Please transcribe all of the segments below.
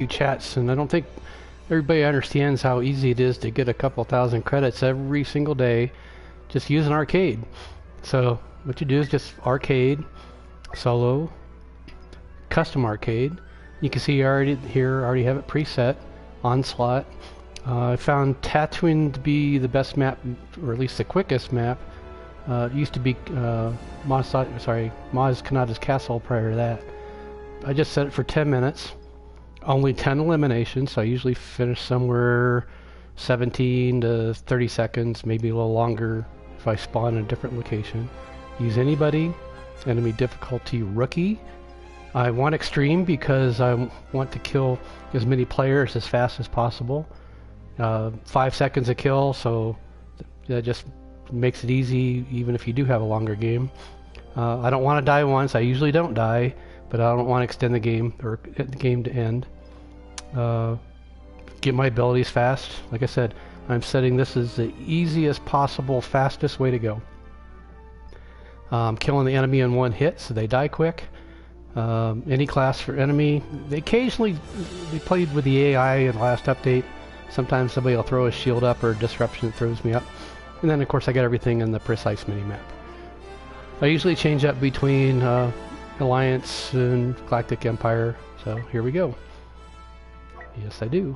chats, and I don't think everybody understands how easy it is to get a couple thousand credits every single day just using arcade. So what you do is just arcade, solo, custom arcade. You can see I already have it preset, onslaught. I found Tatooine to be the best map, or at least the quickest map. It used to be Maz Kanata's Castle prior to that. I just set it for 10 minutes. Only 10 eliminations, so I usually finish somewhere 17 to 30 seconds, maybe a little longer if I spawn in a different location. Use anybody, enemy difficulty rookie. I want extreme because I want to kill as many players as fast as possible. 5 seconds a kill, so that just makes it easy even if you do have a longer game. I don't want to die once. I usually don't die, but I don't want to extend the game or hit the game to end. Get my abilities fast. Like I said, I'm setting this as the easiest possible, fastest way to go. Killing the enemy in one hit so they die quick. Any class for enemy. They played with the AI in the last update. Sometimes somebody will throw a shield up or a disruption that throws me up. And then of course I got everything in the precise minimap. I usually change up between Alliance and Galactic Empire, so here we go. Yes, I do.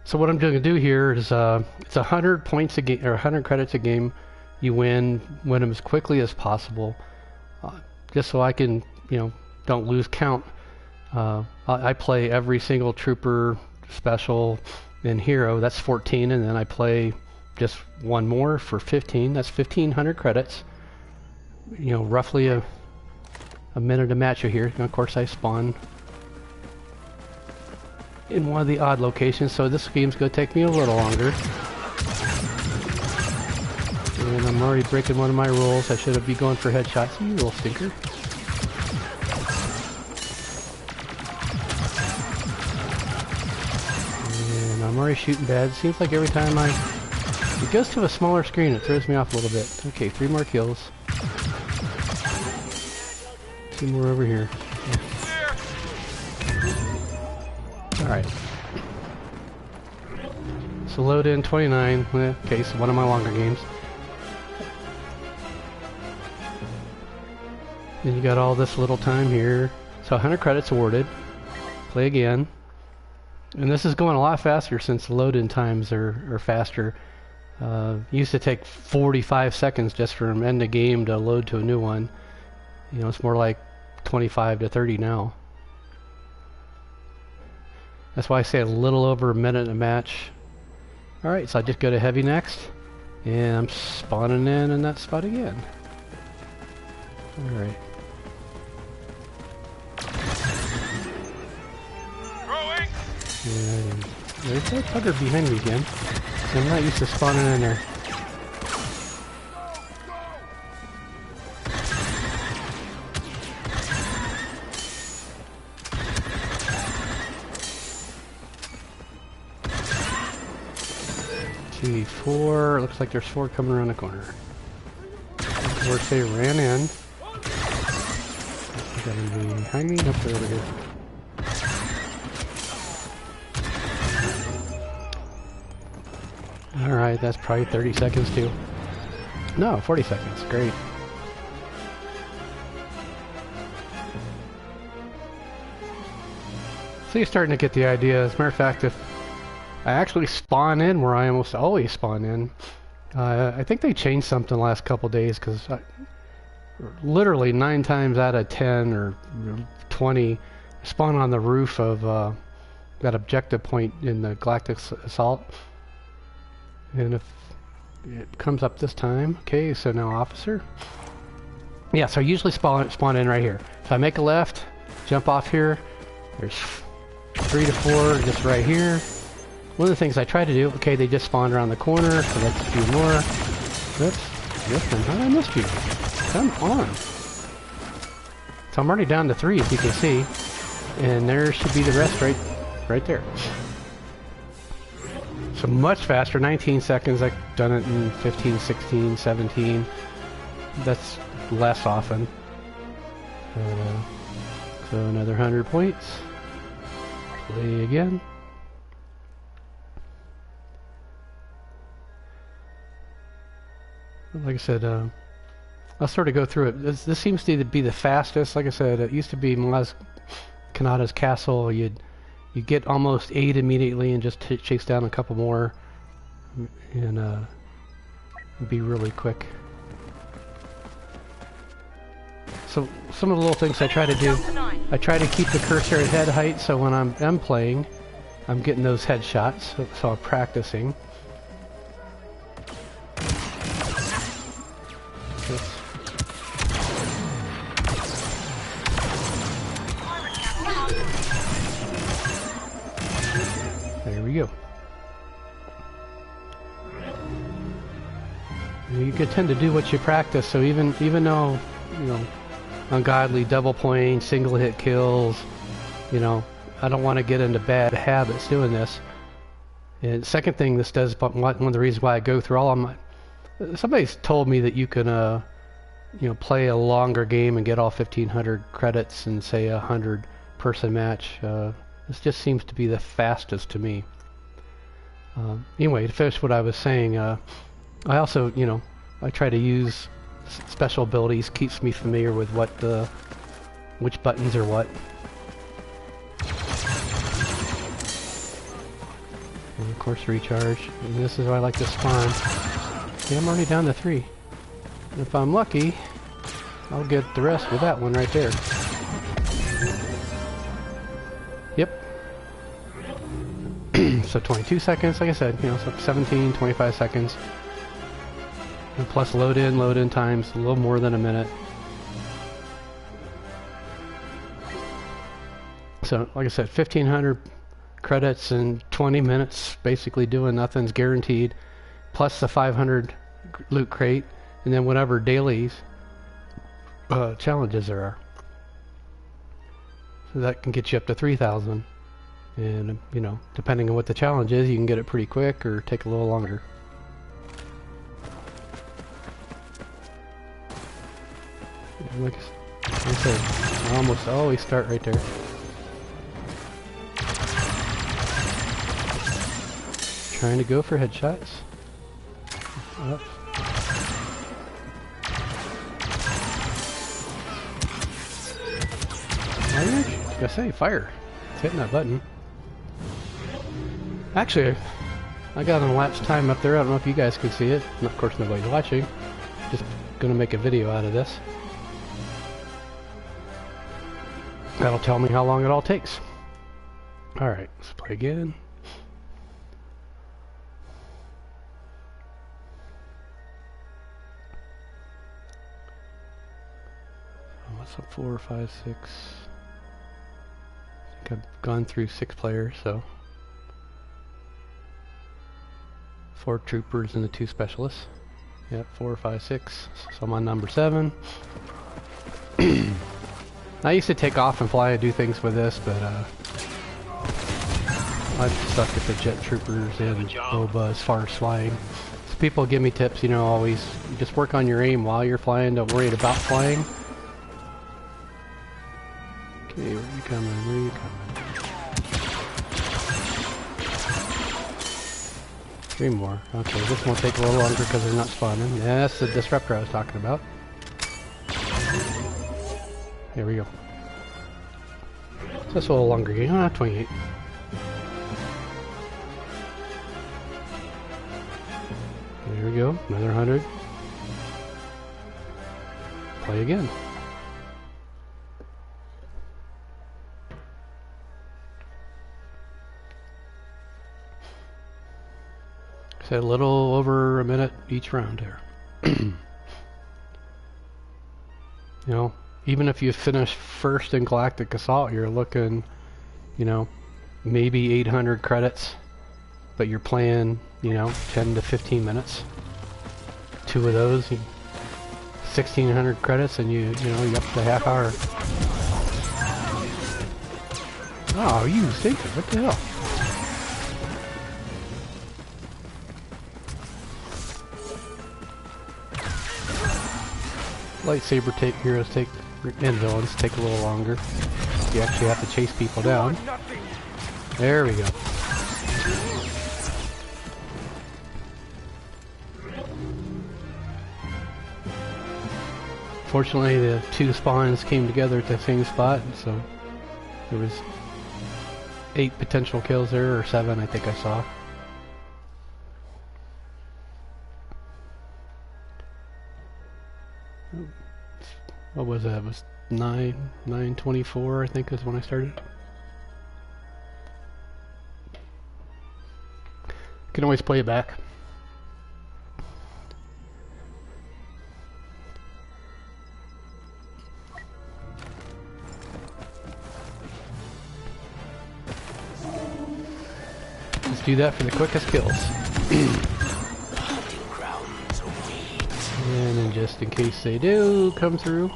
So what I'm going to do here is it's 100 points a game, or 100 credits a game. You win them as quickly as possible, just so I can, don't lose count. I play every single trooper, special, and hero. That's 14, and then I play just one more for 15. That's 1,500 credits. Roughly a minute a match here. And of course, I spawn in one of the odd locations, so this game's going to take me a little longer. And I'm already breaking one of my rules. I should be going for headshots. You little stinker. And I'm already shooting bad. Seems like every time it goes to a smaller screen, it throws me off a little bit. Okay, 3 more kills. 2 more over here. Alright. So load in 29. Okay, so one of my longer games. Then you got all this little time here. So 100 credits awarded. Play again. And this is going a lot faster since the load-in times are faster. It used to take 45 seconds just from end of game to load to a new one. It's more like 25 to 30 now. That's why I say a little over a minute a match. Alright, so I just go to heavy next. And I'm spawning in that spot again. Alright. And there's that tugger behind me again. I'm not used to spawning in there. Okay, 4. Looks like there's 4 coming around the corner. Of course, they ran in. Got anybody behind me? Nope, they're over here. Alright, that's probably 30 seconds too. No, 40 seconds. Great. So you're starting to get the idea. As a matter of fact, if I actually spawn in where I almost always spawn in, I think they changed something the last couple days, because literally 9 times out of 10 or 20 spawn on the roof of that objective point in the Galactic Assault. And if it comes up this time, okay, so now officer. Yeah, so I usually spawn in right here. So I make a left, jump off here. There's 3 to 4 just right here. One of the things I try to do, okay, they just spawned around the corner, so let's do more. Oops, listen, how did I miss you? Come on. So I'm already down to 3, as you can see. And there should be the rest right there. So much faster, 19 seconds. I've done it in 15, 16, 17. That's less often. So another 100 points. Play again. Like I said, I'll sort of go through it. This seems to be the fastest. Like I said, it used to be Kanata's Castle. You get almost 8 immediately and just chase down a couple more, and be really quick. So some of the little things I try to do, I try to keep the cursor at head height, so when I'm playing, I'm getting those headshots. So I'm practicing. There we go. You could tend to do what you practice, so even though, you know, ungodly double point, single hit kills, you know, I don't want to get into bad habits doing this. And second thing this does, but one of the reasons why I go through all of my, somebody's told me that you can, you know, play a longer game and get all 1,500 credits in, say, a 100-person match. This just seems to be the fastest to me. Anyway, to finish what I was saying, I also, you know, I try to use special abilities, keeps me familiar with what which buttons are what. And of course recharge, and this is where I like to spawn. Okay, I'm already down to 3. And if I'm lucky, I'll get the rest with that one right there. Yep. So 22 seconds, like I said, you know, so 17, 25 seconds. And plus load in times a little more than a minute. So, like I said, 1,500 credits in 20 minutes, basically doing nothing's guaranteed. Plus the 500 loot crate, and then whatever dailies challenges there are. So that can get you up to 3,000. And, you know, depending on what the challenge is, you can get it pretty quick or take a little longer. Like I said, I almost always start right there. Trying to go for headshots. Up. I say fire. It's hitting that button. Actually, I got an elapsed time up there. I don't know if you guys can see it. And of course, nobody's watching. Just gonna make a video out of this. That'll tell me how long it all takes. Alright, let's play again. What's up, 4, 5, 6? I think I've gone through 6 players, so 4 troopers and the 2 specialists. Yep, 4, 5, 6. So I'm on number 7. I used to take off and fly and do things with this, but I've stuck at the jet troopers and NOOB as far as flying. So people give me tips, you know, always just work on your aim while you're flying. Don't worry about flying. Okay, where are you coming? Where are you coming? 3 more. Okay, this will take a little longer because they're not spawning. Yeah, that's the disruptor I was talking about. There we go. So that's a little longer game. 28. There we go. Another 100. Play again. So a little over a minute each round here. You know, even if you finish first in Galactic Assault, you're looking, you know, maybe 800 credits, but you're playing, you know, 10 to 15 minutes. 2 of those, 1,600 credits, and you know, you're up to half hour. Oh, you stinker! What the hell? Lightsaber heroes take and villains take a little longer. You actually have to chase people down. There we go. Fortunately, the two spawns came together at the same spot, so there was 8 potential kills there, or 7 I think I saw. What was that? It was 9:24 I think is when I started. Can always play it back. Just do that for the quickest kills. And then just in case they do come through.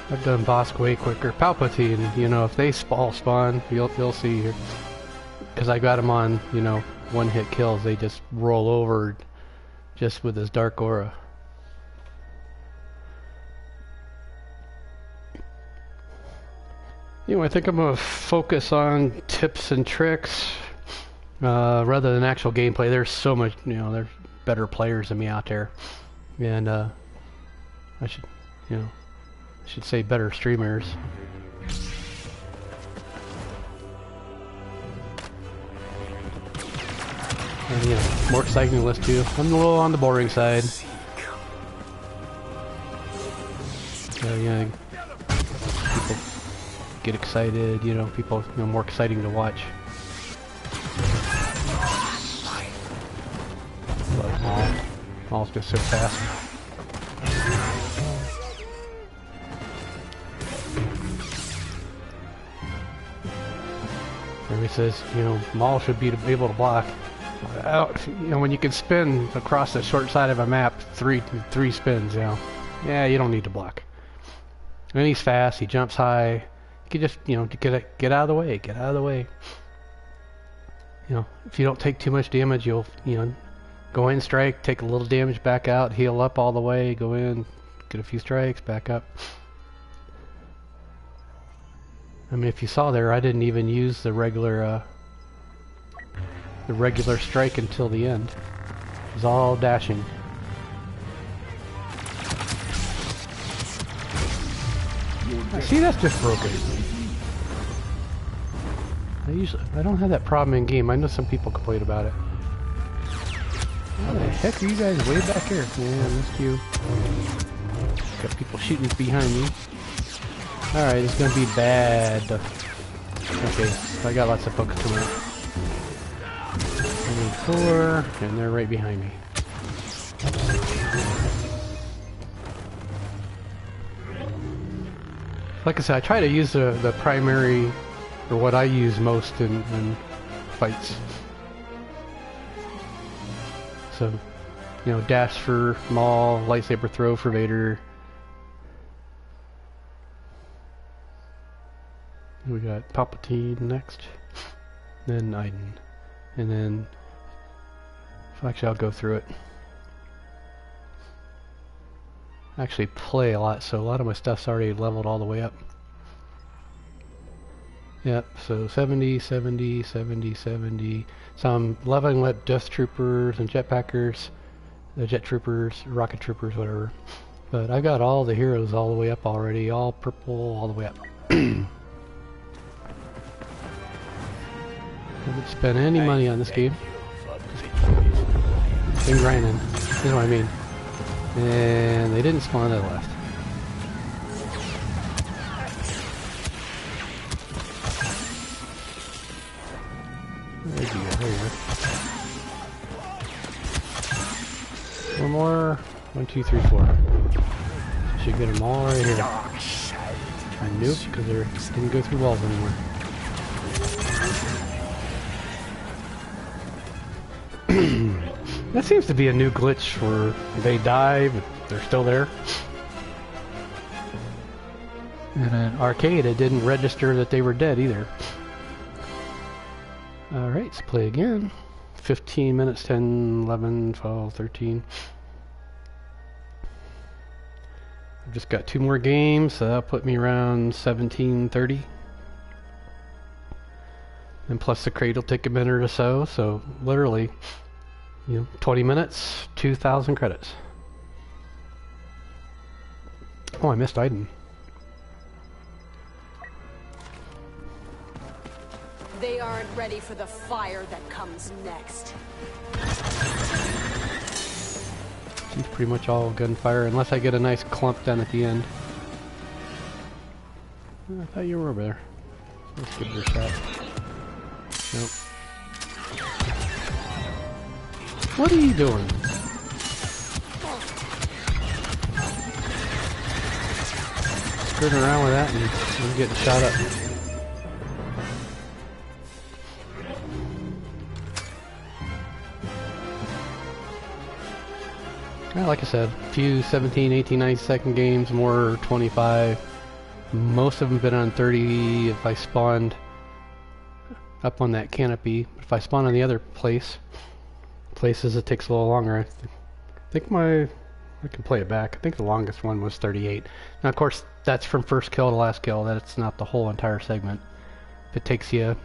I've done Bosk way quicker. Palpatine, you know, if they all spawn, you'll see here. Because I got them on, you know, one-hit kills. They just roll over just with his dark aura. Anyway, I think I'm going to focus on tips and tricks rather than actual gameplay. There's so much, you know, there's better players than me out there. And I should, you know, I should say better streamers. And, you know, more exciting to listen to. I'm a little on the boring side. Yeah, people get excited, you know, people, you know, more exciting to watch. But Maul's just so fast. Everybody says, you know, Maul should be able to block. You know, when you can spin across the short side of a map, three spins, you know, yeah, you don't need to block. And he's fast. He jumps high. You can just, you know, get out of the way. Get out of the way. You know, if you don't take too much damage, you'll, you know, go in, strike, take a little damage, back out, heal up all the way, go in, get a few strikes, back up. I mean, if you saw there, I didn't even use the regular strike until the end. It was all dashing. See, that's just broken. I don't have that problem in game. I know some people complain about it. How the heck are you guys way back here? Yeah, I missed you. Got people shooting behind me. Alright, it's gonna be bad. Okay, so I got lots of folks coming up. I need 4, and they're right behind me. Like I said, I try to use the primary, or what I use most in fights. So, you know, dash for Maul, lightsaber throw for Vader. We got Palpatine next, then Iden, and then, actually I'll go through it. I actually play a lot, so a lot of my stuff's already leveled all the way up. Yep, so 70, 70, 70, 70. So I'm leveling up Death Troopers and Jetpackers, the Jet Troopers, Rocket Troopers, whatever. But I've got all the heroes all the way up already, all purple, all the way up. Haven't spent any money on this game. Just been grinding. You know what I mean. And they didn't spawn to the left. Where'd you go? There you go. One more. 1, 2, 3, 4. Should get them all right here. Nope, because they didn't go through walls anymore. That seems to be a new glitch where they die, but they're still there. And in arcade, it didn't register that they were dead either. Alright, let's play again. 15 minutes, 10, 11, 12, 13. I've just got 2 more games, so that'll put me around 17:30. And plus the crate will take a minute or so, so literally, 20 minutes, 2,000 credits. Oh, I missed item. They aren't ready for the fire that comes next. She's pretty much all gunfire, unless I get a nice clump down at the end. I thought you were over there. Let's give it a shot. Nope. What are you doing? Skirting around with that and I'm getting shot up. Yeah, like I said, a few 17, 18, 19 second games, more 25. Most of them been on 30 if I spawned up on that canopy. If I spawn on the other places it takes a little longer. I think I can play it back. I think the longest one was 38. Now of course that's from first kill to last kill. That's not the whole entire segment. If it takes you,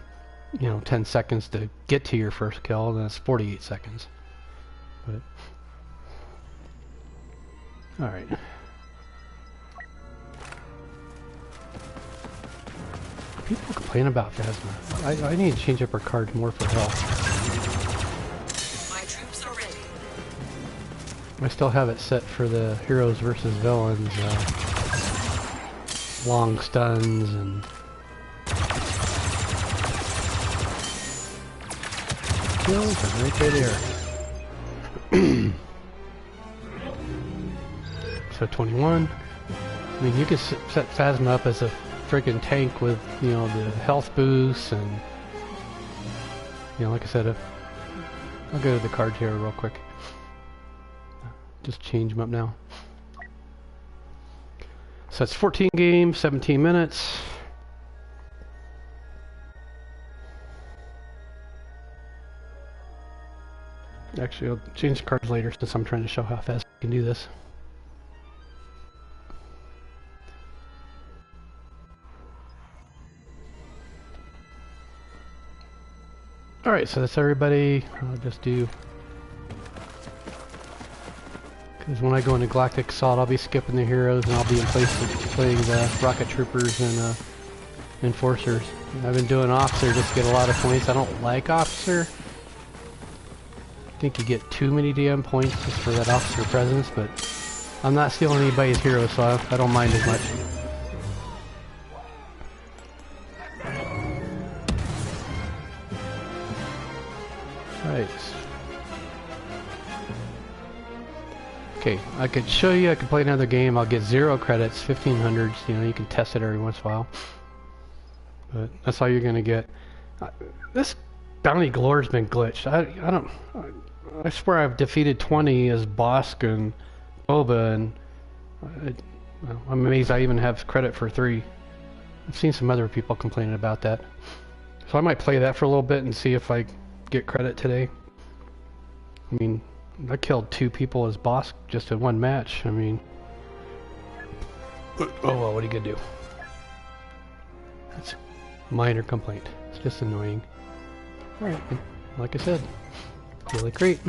10 seconds to get to your first kill, then it's 48 seconds. But alright. People complain about Phasma. I need to change up our cards more for health. My troops are ready. I still have it set for the heroes versus villains, long stuns and kills are right there. So 21. I mean, you can set Phasma up as a freaking tank with, the health boosts and, like I said, I'll go to the cards here real quick. Just change them up now. So that's 14 games, 17 minutes. Actually, I'll change the cards later since I'm trying to show how fast I can do this. Alright, so that's everybody. I'll just do... Because when I go into Galactic Assault, I'll be skipping the heroes and I'll be in place of playing the Rocket Troopers and Enforcers. I've been doing Officer just to get a lot of points. I don't like Officer. I think you get too many damn points just for that Officer presence, but I'm not stealing anybody's hero, so I don't mind as much. Right. Okay, I could show you, I could play another game, I'll get 0 credits, 1500s, you can test it every once in a while. But that's all you're gonna get. This Bounty Glory's been glitched. I swear I've defeated 20 as Bosk and Boba, and I'm amazed I even have credit for 3. I've seen some other people complaining about that. So I might play that for a little bit and see if I get credit today. I mean, I killed 2 people as boss just in one match. I mean, oh well, what are you gonna do? That's a minor complaint. It's just annoying. Alright, like I said, really great.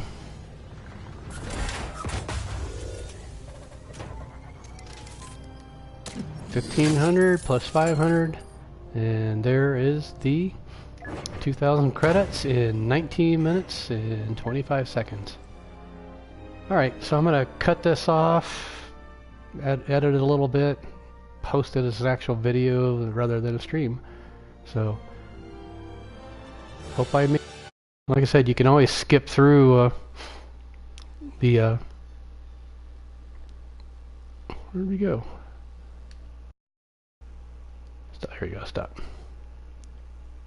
$1,500 plus 500, and there is the 2,000 credits in 19 minutes and 25 seconds. Alright, so I'm going to cut this off, edit it a little bit, post it as an actual video rather than a stream. So, hope I made... Like I said, you can always skip through where'd we go? Here we go, stop.